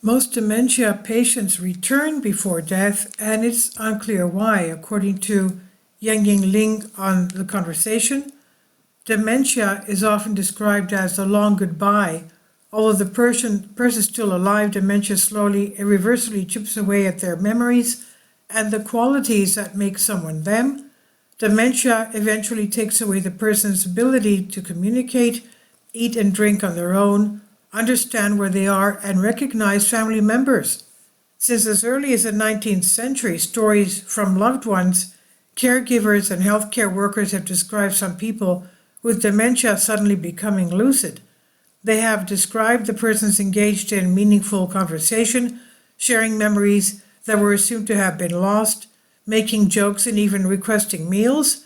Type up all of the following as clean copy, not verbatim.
Most dementia patients return before death, and it's unclear why. According to Yang Ling on The Conversation, dementia is often described as the long goodbye. Although the person still alive, dementia slowly, irreversibly chips away at their memories and the qualities that make someone them. Dementia eventually takes away the person's ability to communicate, eat and drink on their own, understand where they are, and recognize family members. Since as early as the 19th century, stories from loved ones, caregivers, and healthcare workers have described some people with dementia suddenly becoming lucid. They have described the persons engaged in meaningful conversation, sharing memories that were assumed to have been lost, making jokes, and even requesting meals.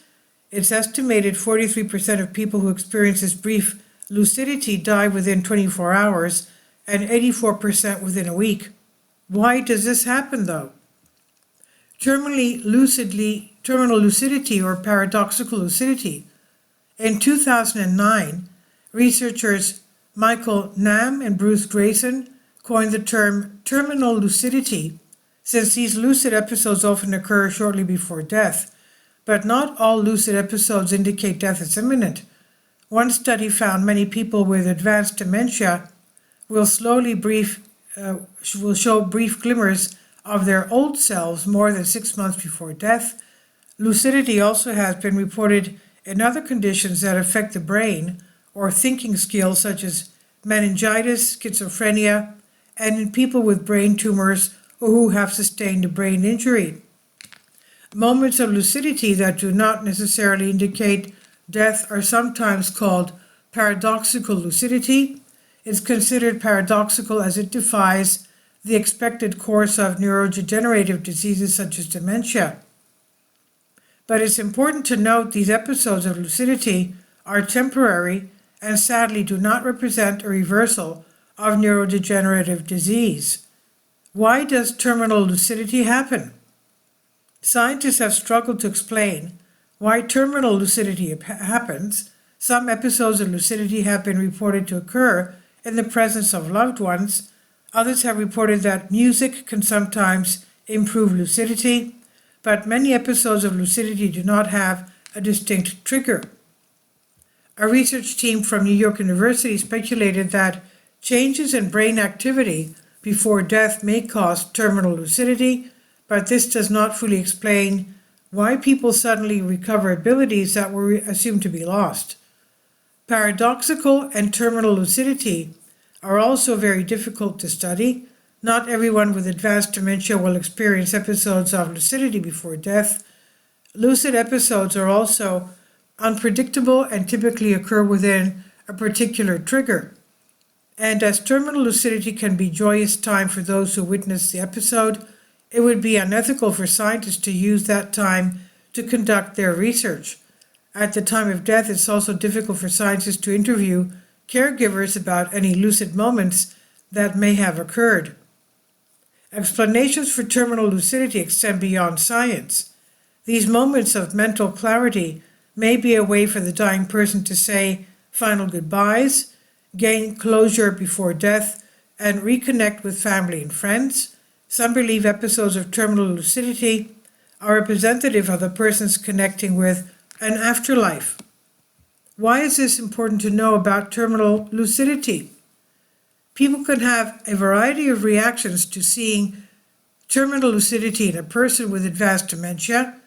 It's estimated 43% of people who experience this brief lucidity die within 24 hours and 84% within a week. Why does this happen though? Terminal lucidity or paradoxical lucidity. In 2009, researchers Michael Nam and Bruce Grayson coined the term terminal lucidity, since these lucid episodes often occur shortly before death. But not all lucid episodes indicate death is imminent. One study found many people with advanced dementia will show brief glimmers of their old selves more than 6 months before death. Lucidity also has been reported in other conditions that affect the brain or thinking skills, such as meningitis, schizophrenia, and in people with brain tumors or who have sustained a brain injury. Moments of lucidity that do not necessarily indicate death are sometimes called paradoxical lucidity. It's considered paradoxical as it defies the expected course of neurodegenerative diseases such as dementia. But it's important to note these episodes of lucidity are temporary and sadly do not represent a reversal of neurodegenerative disease. Why does terminal lucidity happen? Scientists have struggled to explain why terminal lucidity happens. Some episodes of lucidity have been reported to occur in the presence of loved ones. Others have reported that music can sometimes improve lucidity, but many episodes of lucidity do not have a distinct trigger. A research team from New York University speculated that changes in brain activity before death may cause terminal lucidity, but this does not fully explain why people suddenly recover abilities that were assumed to be lost. Paradoxical and terminal lucidity are also very difficult to study. Not everyone with advanced dementia will experience episodes of lucidity before death. Lucid episodes are also unpredictable and typically occur within a particular trigger. And as terminal lucidity can be a joyous time for those who witness the episode, it would be unethical for scientists to use that time to conduct their research. At the time of death, it's also difficult for scientists to interview caregivers about any lucid moments that may have occurred. Explanations for terminal lucidity extend beyond science. These moments of mental clarity may be a way for the dying person to say final goodbyes, gain closure before death, and reconnect with family and friends. Some believe episodes of terminal lucidity are representative of the person's connecting with an afterlife. Why is this important to know about terminal lucidity? People can have a variety of reactions to seeing terminal lucidity in a person with advanced dementia.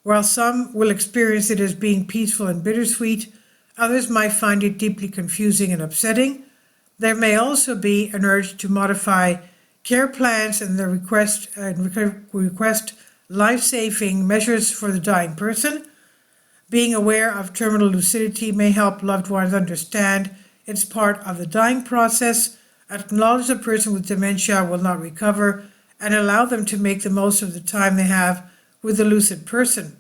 While some will experience it as being peaceful and bittersweet, others might find it deeply confusing and upsetting. There may also be an urge to modify care plans and the request life-saving measures for the dying person. Being aware of terminal lucidity may help loved ones understand it's part of the dying process, acknowledge the person with dementia will not recover, and allow them to make the most of the time they have with the lucid person.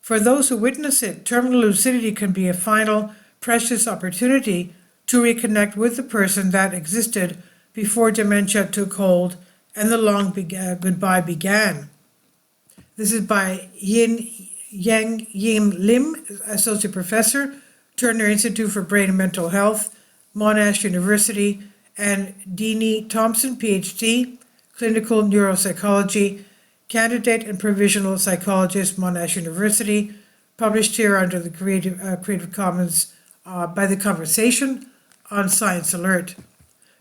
For those who witness it, terminal lucidity can be a final, precious opportunity to reconnect with the person that existed before dementia took hold and the long goodbye began. This is by Yang Lim, Associate Professor, Turner Institute for Brain and Mental Health, Monash University, and Deanie Thompson, PhD, clinical neuropsychology, candidate and provisional psychologist, Monash University, published here under the Creative Commons by The Conversation on Science Alert.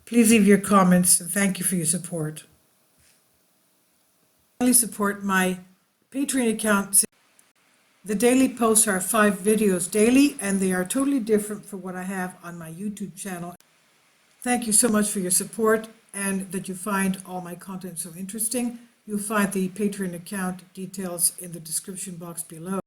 Please leave your comments, and thank you for your support. Finally, support my Patreon account. The daily posts are 5 videos daily, and they are totally different from what I have on my YouTube channel. Thank you so much for your support and that you find all my content so interesting. You'll find the Patreon account details in the description box below.